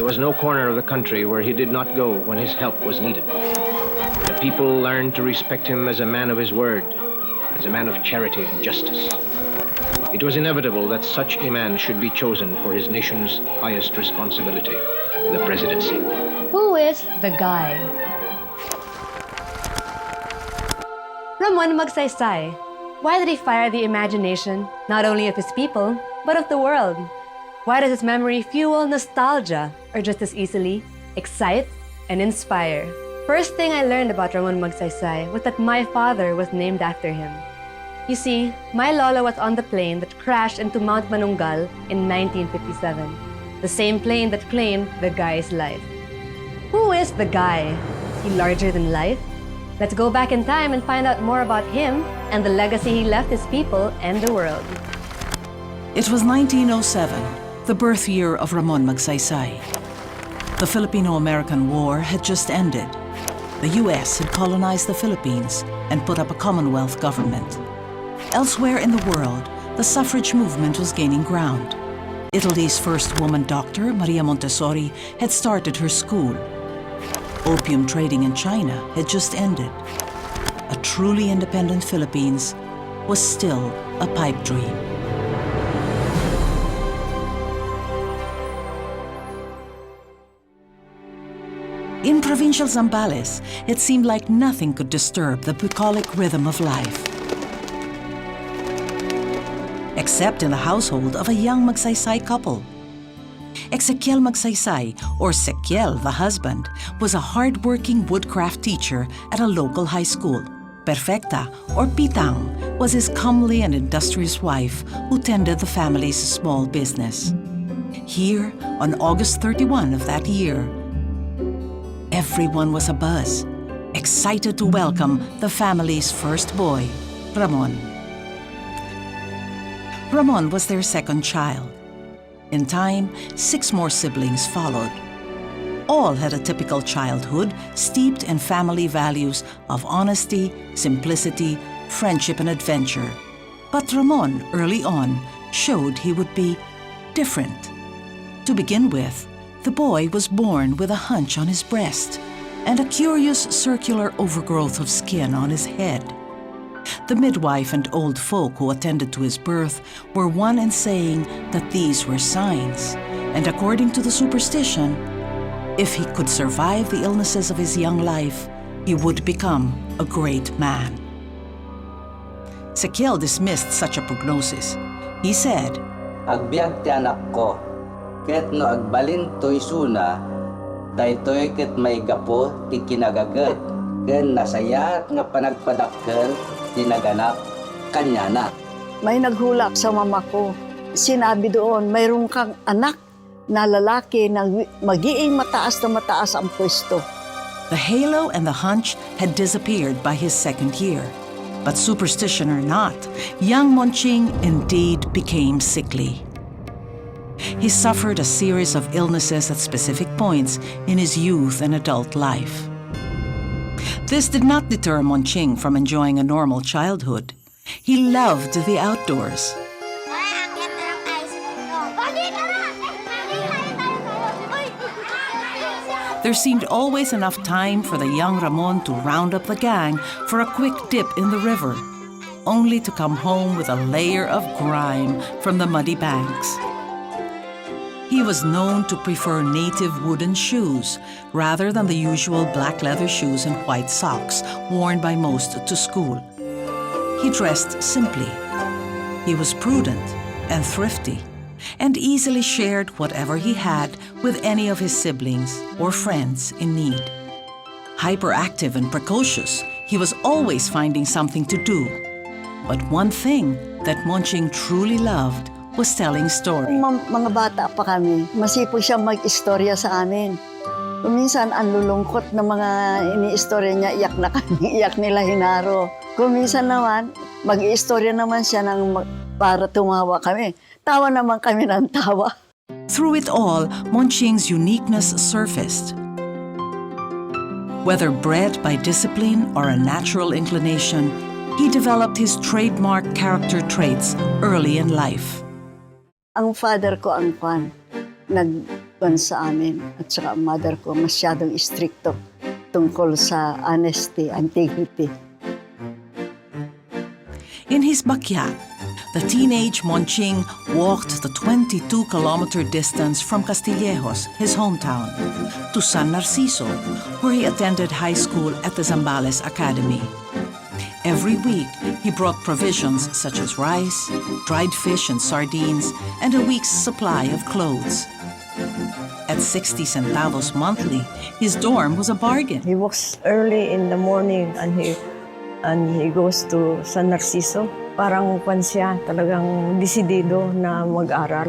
There was no corner of the country where he did not go when his help was needed. The people learned to respect him as a man of his word, as a man of charity and justice. It was inevitable that such a man should be chosen for his nation's highest responsibility, the presidency. Who is the guy? Ramon Magsaysay. Why did he fire the imagination, not only of his people, but of the world? Why does his memory fuel nostalgia, or just as easily, excite and inspire? First thing I learned about Ramon Magsaysay was that my father was named after him. You see, my lolo was on the plane that crashed into Mount Manunggal in 1957, the same plane that claimed the guy's life. Who is the guy? Is he larger than life? Let's go back in time and find out more about him and the legacy he left his people and the world. It was 1907, the birth year of Ramon Magsaysay. The Filipino-American War had just ended. The U.S. had colonized the Philippines and put up a Commonwealth government. Elsewhere in the world, the suffrage movement was gaining ground. Italy's first woman doctor, Maria Montessori, had started her school. Opium trading in China had just ended. A truly independent Philippines was still a pipe dream. In provincial Zambales, it seemed like nothing could disturb the bucolic rhythm of life. Except in the household of a young Magsaysay couple. Ezekiel Magsaysay, or Sekiel the husband, was a hard-working woodcraft teacher at a local high school. Perfecta, or Pitang, was his comely and industrious wife who tended the family's small business. Here, on August 31 of that year, everyone was abuzz, excited to welcome the family's first boy, Ramon. Ramon was their second child. In time, 6 more siblings followed. All had a typical childhood steeped in family values of honesty, simplicity, friendship, and adventure. But Ramon, early on, showed he would be different. To begin with, the boy was born with a hunch on his breast and a curious circular overgrowth of skin on his head. The midwife and old folk who attended to his birth were one in saying that these were signs, and according to the superstition, if he could survive the illnesses of his young life, he would become a great man. Sekiel dismissed such a prognosis. He said, "Agbiag ti anak ko, ket no agbalin to'y suna, daytoy ket may gapo ti kinagagat, ken nasayat nga panagpadakkel tinaganap kanya na." May naghulak sa mama ko. Sinabi doon, mayroon kang anak na lalaki na magiing mataas ang pwesto. The halo and the hunch had disappeared by his second year. But superstition or not, young Monching indeed became sickly. He suffered a series of illnesses at specific points in his youth and adult life. This did not deter Monching from enjoying a normal childhood. He loved the outdoors. There seemed always enough time for the young Ramon to round up the gang for a quick dip in the river, only to come home with a layer of grime from the muddy banks. He was known to prefer native wooden shoes rather than the usual black leather shoes and white socks worn by most to school. He dressed simply. He was prudent and thrifty and easily shared whatever he had with any of his siblings or friends in need. Hyperactive and precocious, he was always finding something to do. But one thing that Monching truly loved was telling stories. Mga bata pa kami, masipag siya mag-istorya sa amin. Kuminsan, ang lulungkot na mga ini-istorya niya, iyak na kami, iyak nila hinaro. Kuminsan naman, mag-istorya naman siya para tumawa kami. Tawa naman kami ng tawa. Through it all, Monching's uniqueness surfaced. Whether bred by discipline or a natural inclination, he developed his trademark character traits early in life. Ang father ko ang sa amin. At saka ang mother ko masyadong stricto tungkol sa honesty, integrity. In his backyard, the teenage Monching walked the 22-kilometer distance from Castillejos, his hometown, to San Narciso, where he attended high school at the Zambales Academy. Every week, he brought provisions such as rice, dried fish and sardines, and a week's supply of clothes. At 60 centavos monthly, his dorm was a bargain. He walks early in the morning and he goes to San Narciso. Parang kwan siya, talagang desidido na mag-aral.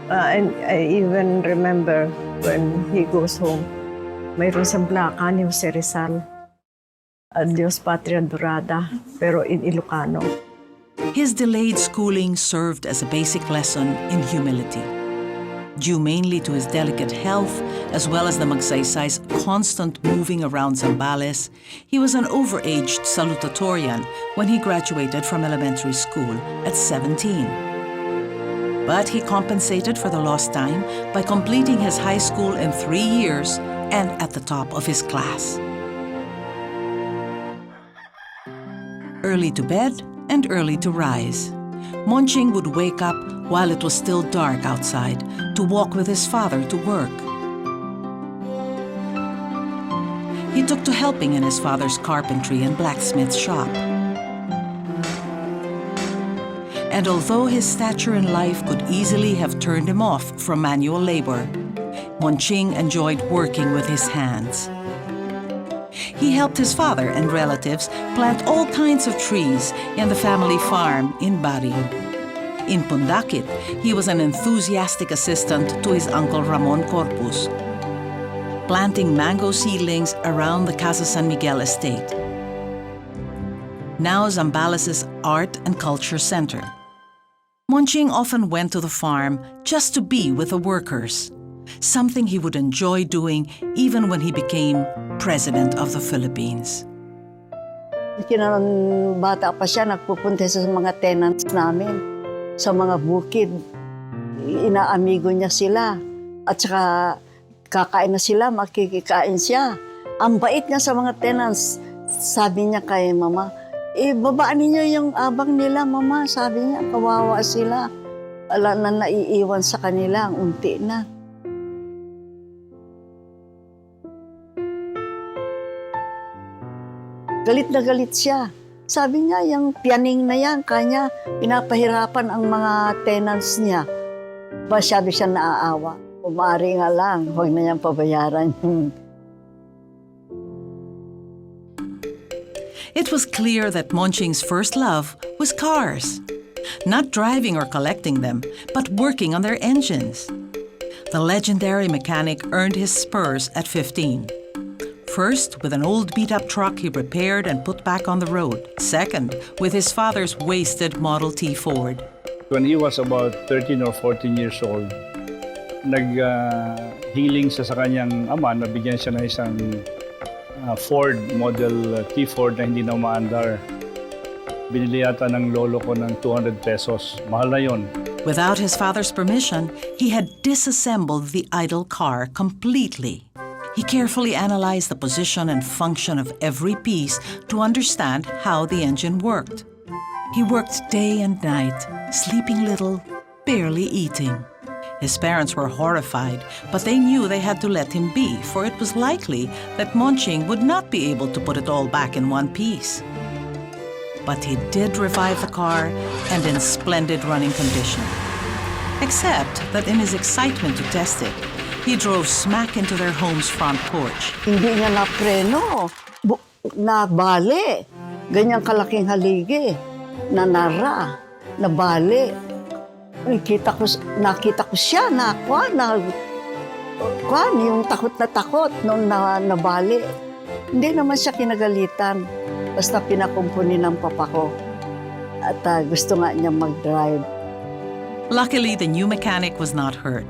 And I even remember when he goes home, mayroon siyang plaka ni Jose Rizal. Adios Patria Dorada, pero in Ilocano. His delayed schooling served as a basic lesson in humility. Due mainly to his delicate health, as well as the Magsaysay's constant moving around Zambales, he was an overaged salutatorian when he graduated from elementary school at 17. But he compensated for the lost time by completing his high school in 3 years and at the top of his class. Early to bed and early to rise. Monching would wake up while it was still dark outside to walk with his father to work. He took to helping in his father's carpentry and blacksmith shop. And although his stature in life could easily have turned him off from manual labor, Monching enjoyed working with his hands. He helped his father and relatives plant all kinds of trees in the family farm in Bari. In Pundakit, he was an enthusiastic assistant to his uncle Ramon Corpus, planting mango seedlings around the Casa San Miguel estate, now Zambales' Art and Culture Center. Monching often went to the farm just to be with the workers, something he would enjoy doing even when he became President of the Philippines. Kinang bata pa siya, nagpupunta sa mga tenants namin, sa mga bukid. Inaamigo niya sila. At saka kakain na sila, makikikain siya. Ang bait niya sa mga tenants. Sabi niya kay Mama, babaan niyo yung abang nila, Mama. Sabi niya, kawawa sila. Wala na naiiwan sa kanila, ang unti na. Galit na galit siya. Sabi niya, yung pianing na yan, kanya pinapahirapan ang mga tenants niya. Masyado siya naaawa. Kung maaari nga lang, huwag na niyang pabayaran. It was clear that Monching's first love was cars. Not driving or collecting them, but working on their engines. The legendary mechanic earned his spurs at 15. First, with an old beat-up truck he repaired and put back on the road. Second, with his father's wasted Model T Ford. When he was about 13 or 14 years old, nag-healing siya sa kanyang ama, nabigyan siya ng isang Ford, Model T Ford na hindi na umaandar. Binili yata ng lolo ko ng 200 pesos. Mahal na yon. Without his father's permission, he had disassembled the idle car completely. He carefully analyzed the position and function of every piece to understand how the engine worked. He worked day and night, sleeping little, barely eating. His parents were horrified, but they knew they had to let him be, for it was likely that Monching would not be able to put it all back in one piece. But he did revive the car and in splendid running condition. Except that in his excitement to test it, he drove smack into their home's front porch. Hindi niya napreno. Nabali. Ganyang kalaking haligi. Nanara. Nabali. Nakita ko siya na yung takot na takot nung nabali. Hindi naman siya kinagalitan. Basta pinakumpuni ng papa ko. At gusto nga niya mag-drive. Luckily, the new mechanic was not hurt.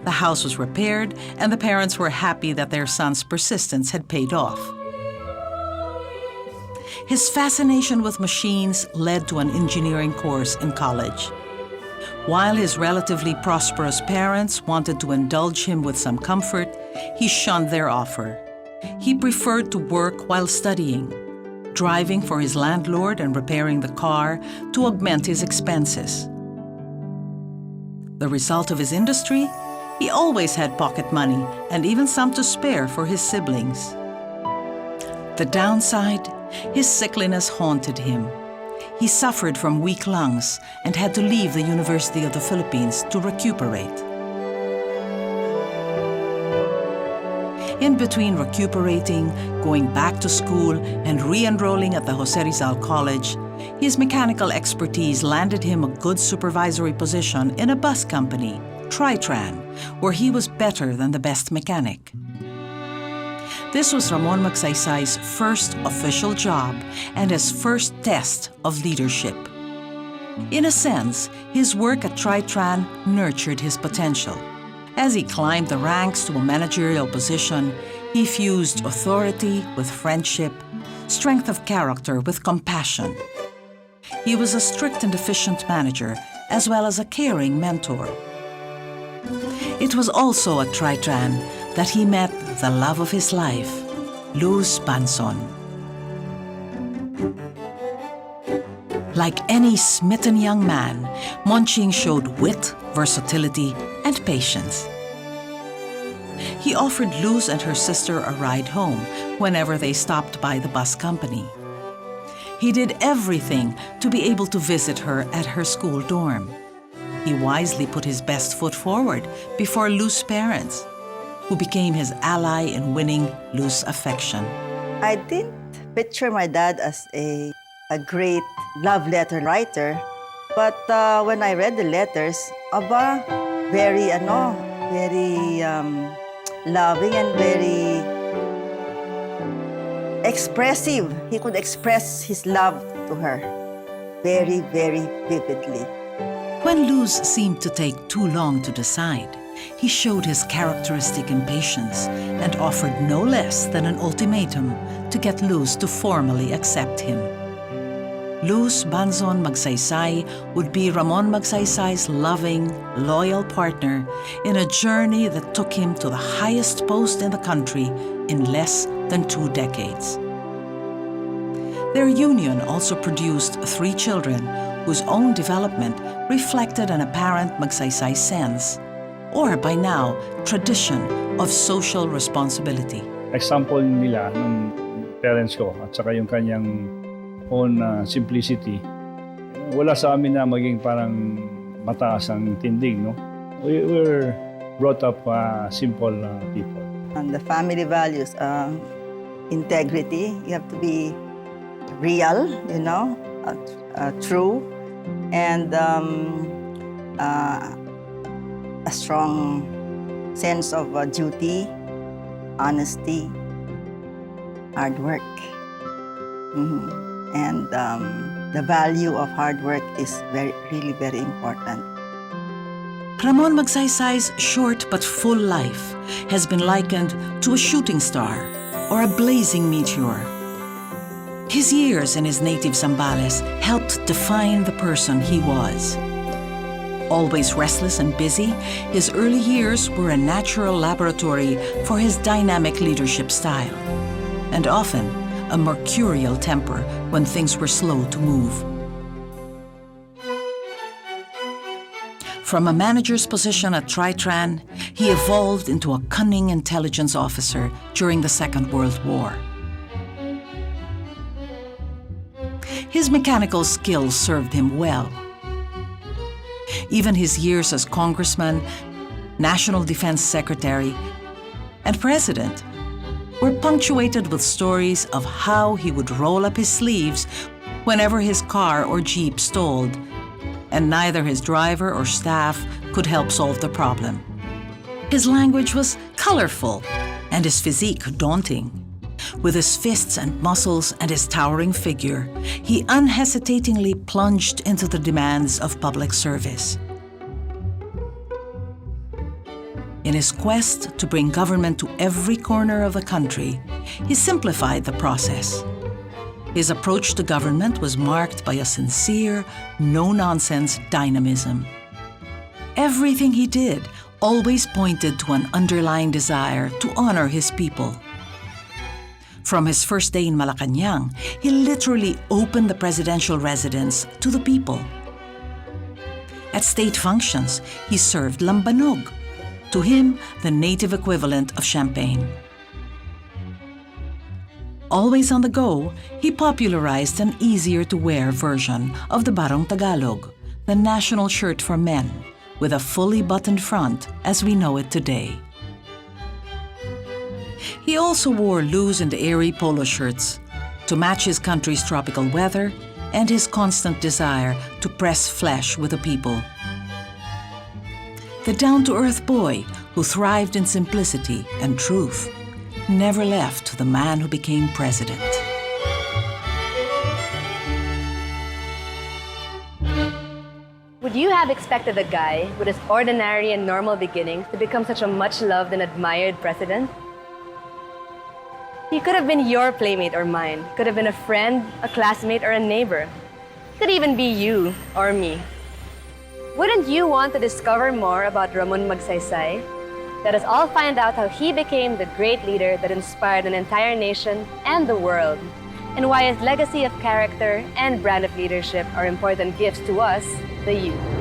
The house was repaired, and the parents were happy that their son's persistence had paid off. His fascination with machines led to an engineering course in college. While his relatively prosperous parents wanted to indulge him with some comfort, he shunned their offer. He preferred to work while studying, driving for his landlord and repairing the car to augment his expenses. The result of his industry? He always had pocket money and even some to spare for his siblings. The downside? His sickliness haunted him. He suffered from weak lungs and had to leave the University of the Philippines to recuperate. In between recuperating, going back to school, and re-enrolling at the Jose Rizal College, his mechanical expertise landed him a good supervisory position in a bus company, Tritran, where he was better than the best mechanic. This was Ramon Magsaysay's first official job and his first test of leadership. In a sense, his work at Tritran nurtured his potential. As he climbed the ranks to a managerial position, he fused authority with friendship, strength of character with compassion. He was a strict and efficient manager, as well as a caring mentor. It was also at Tritran that he met the love of his life, Luz Banson. Like any smitten young man, Monching showed wit, versatility, and patience. He offered Luz and her sister a ride home whenever they stopped by the bus company. He did everything to be able to visit her at her school dorm. He wisely put his best foot forward before Luz's parents, who became his ally in winning Luz's affection. I didn't picture my dad as a great love letter writer, but when I read the letters, very loving and very expressive. He could express his love to her very, very vividly. When Luz seemed to take too long to decide, he showed his characteristic impatience and offered no less than an ultimatum to get Luz to formally accept him. Luz Banson Magsaysay would be Ramon Magsaysay's loving, loyal partner in a journey that took him to the highest post in the country in less than 2 decades. Their union also produced 3 children whose own development reflected an apparent Magsaysay sense, or by now, tradition of social responsibility. Example nila ng parents ko at saka yung kanyang own simplicity. Wala sa amin na maging parang mataas ang tindig, no? We were brought up simple people. And the family values, integrity. You have to be real, true, and a strong sense of duty, honesty, hard work. And the value of hard work is really very important. Ramon Magsaysay's short but full life has been likened to a shooting star or a blazing meteor. His years in his native Zambales helped define the person he was. Always restless and busy, his early years were a natural laboratory for his dynamic leadership style, and often a mercurial temper when things were slow to move. From a manager's position at Tritran, he evolved into a cunning intelligence officer during the Second World War. His mechanical skills served him well. Even his years as congressman, National Defense Secretary, and President were punctuated with stories of how he would roll up his sleeves whenever his car or jeep stalled, and neither his driver or staff could help solve the problem. His language was colorful and his physique daunting. With his fists and muscles and his towering figure, he unhesitatingly plunged into the demands of public service. In his quest to bring government to every corner of the country, he simplified the process. His approach to government was marked by a sincere, no-nonsense dynamism. Everything he did always pointed to an underlying desire to honor his people. From his first day in Malacanang, he literally opened the presidential residence to the people. At state functions, he served lambanog, to him the native equivalent of champagne. Always on the go, he popularized an easier-to-wear version of the Barong Tagalog, the national shirt for men, with a fully buttoned front as we know it today. He also wore loose and airy polo shirts to match his country's tropical weather and his constant desire to press flesh with the people. The down-to-earth boy who thrived in simplicity and truth never left the man who became president. Would you have expected a guy with his ordinary and normal beginnings to become such a much-loved and admired president? He could have been your playmate or mine. Could have been a friend, a classmate, or a neighbor. Could even be you or me. Wouldn't you want to discover more about Ramon Magsaysay? Let us all find out how he became the great leader that inspired an entire nation and the world, and why his legacy of character and brand of leadership are important gifts to us, the youth.